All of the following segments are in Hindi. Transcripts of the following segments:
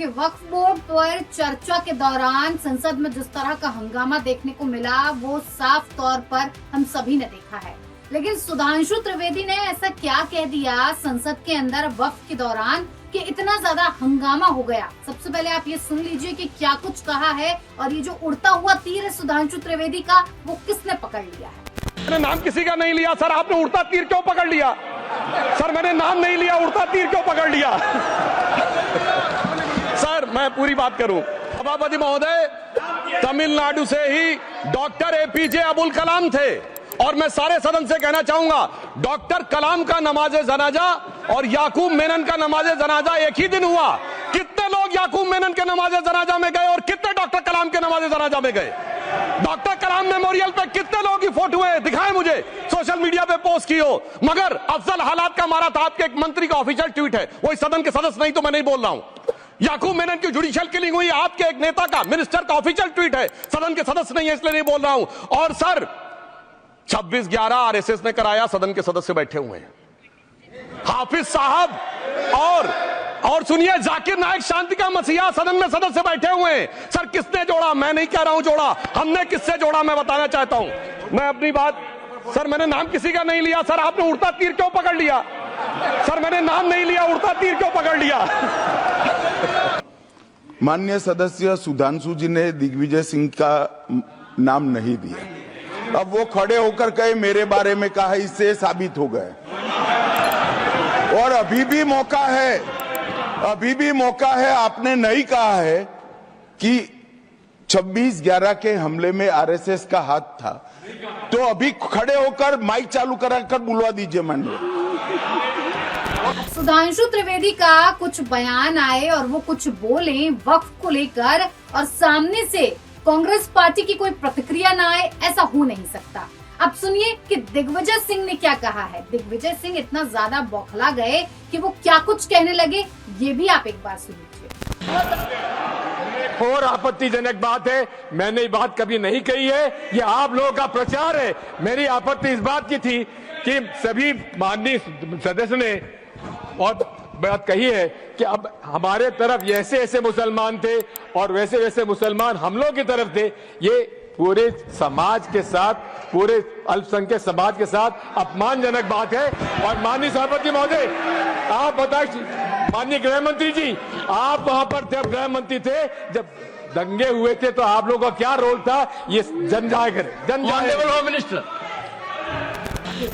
देखिए, वक्फ बोर्ड पर चर्चा के दौरान संसद में जिस तरह का हंगामा देखने को मिला वो साफ तौर पर हम सभी ने देखा है। लेकिन सुधांशु त्रिवेदी ने ऐसा क्या कह दिया संसद के अंदर वक्फ के दौरान कि इतना ज्यादा हंगामा हो गया। सबसे पहले आप ये सुन लीजिए कि क्या कुछ कहा है और ये जो उड़ता हुआ तीर है सुधांशु त्रिवेदी का वो किसने पकड़ लिया है। मैंने नाम किसी का नहीं लिया सर, आपने उड़ता तीर क्यों पकड़ लिया? सर मैंने नाम नहीं लिया, उड़ता तीर क्यों पकड़ लिया? सर मैं पूरी बात करूं, सभापति महोदय, तमिलनाडु से ही डॉक्टर एपीजे अब्दुल कलाम थे और मैं सारे सदन से कहना चाहूंगा डॉक्टर कलाम का नमाजे जनाजा और याकूब मेनन का नमाजे जनाजा एक ही दिन हुआ। कितने लोग याकूब मेनन के नमाजे जनाजा में गए और कितने डॉक्टर कलाम के नमाजे जनाजा में गए? डॉक्टर कलाम मेमोरियल पे कितने लोग की फोटो है दिखाएं मुझे, सोशल मीडिया पे पोस्ट की हो। मगर अफजल हालात का मारा था, आपके एक मंत्री का ऑफिशियल ट्वीट है, वो इस सदन के सदस्य नहीं तो मैं नहीं बोल रहा हूं। याकूब मेनन की जुडिशियल किलिंग हुई, आपके एक नेता का, मिनिस्टर का ऑफिशियल ट्वीट है, सदन के सदस्य नहीं है इसलिए नहीं बोल रहा हूं। और सर 26/11 आरएसएस ने कराया, सदन के सदस्य बैठे हुए हैं, हाफिज साहब और सुनिए जाकिर नायक शांति का मसीहा सदन में सदस्य बैठे हुए हैं। सर किसने जोड़ा? मैं नहीं कह रहा हूं जोड़ा, हमने किससे जोड़ा मैं बताना चाहता हूं। मैं अपनी बात, सर मैंने नाम किसी का नहीं लिया, सर आपने उड़ता तीर क्यों पकड़ लिया? सर मैंने नाम नहीं लिया, उड़ता तीर क्यों पकड़ लिया? माननीय सदस्य सुधांशु जी ने दिग्विजय सिंह का नाम नहीं दिया, अब वो खड़े होकर कहे मेरे बारे में कहा, इससे साबित हो गए। और अभी भी मौका है, आपने नहीं कहा है कि 26/11 के हमले में आरएसएस का हाथ था, तो अभी खड़े होकर माइक चालू कराकर बुलवा दीजिए माननीय। सुधांशु त्रिवेदी का कुछ बयान आए और वो कुछ बोले वक्फ को लेकर और सामने से कांग्रेस पार्टी की कोई प्रतिक्रिया ना आए, ऐसा हो नहीं सकता। अब सुनिए कि दिग्विजय सिंह ने क्या कहा है। दिग्विजय सिंह इतना ज्यादा बौखला गए कि वो क्या कुछ कहने लगे, ये भी आप एक बार सुन लीजिए। और आपत्तिजनक बात है, मैंने ये बात कभी नहीं कही है, ये आप लोगों का प्रचार है। मेरी आपत्ति इस बात की थी कि सभी माननीय सदस्य ने और बात कही है कि अब हमारे तरफ ऐसे ऐसे मुसलमान थे और वैसे वैसे मुसलमान हम लोग की तरफ थे। ये पूरे समाज के साथ, पूरे अल्पसंख्यक समाज के साथ अपमानजनक बात है। और माननीय सभापति महोदय, आप बताइए, माननीय गृह मंत्री जी, आप वहां पर थे, गृह मंत्री थे जब दंगे हुए थे, तो आप लोगों का क्या रोल था ये जन जाए मिनिस्टर।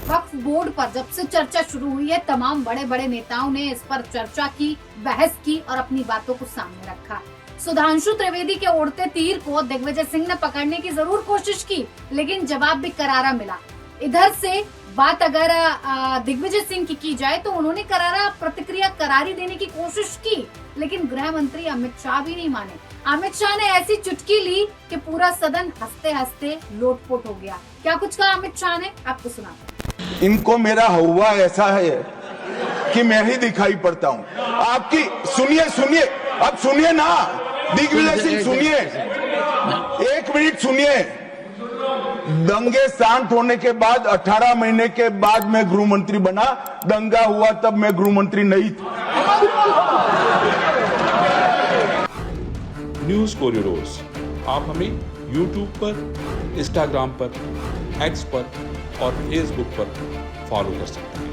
वक्फ बोर्ड पर जब से चर्चा शुरू हुई है, तमाम बड़े बड़े नेताओं ने इस पर चर्चा की, बहस की और अपनी बातों को सामने रखा। सुधांशु त्रिवेदी के उड़ते तीर को दिग्विजय सिंह ने पकड़ने की जरूर कोशिश की, लेकिन जवाब भी करारा मिला। इधर से बात अगर दिग्विजय सिंह की जाए तो उन्होंने करारा प्रतिक्रिया करारी देने की कोशिश की, लेकिन गृह मंत्री अमित शाह भी नहीं माने। अमित शाह ने ऐसी चुटकी ली कि पूरा सदन हंसते हंसते लोटपोट हो गया। क्या कुछ कहा अमित शाह ने, आपको सुनाते हैं। इनको मेरा हुआ ऐसा है कि मैं ही दिखाई पड़ता हूं। आपकी सुनिए, अब सुनिए ना दिग्विजय सिंह, सुनिए, 1 मिनट सुनिए। दंगे शांत होने के बाद 18 महीने के बाद मैं गृह मंत्री बना, दंगा हुआ तब मैं गृह मंत्री नहीं था। न्यूज कोरिडोर्स आप हमें YouTube पर, Instagram पर, X पर और Facebook पर फॉलो कर सकते हैं।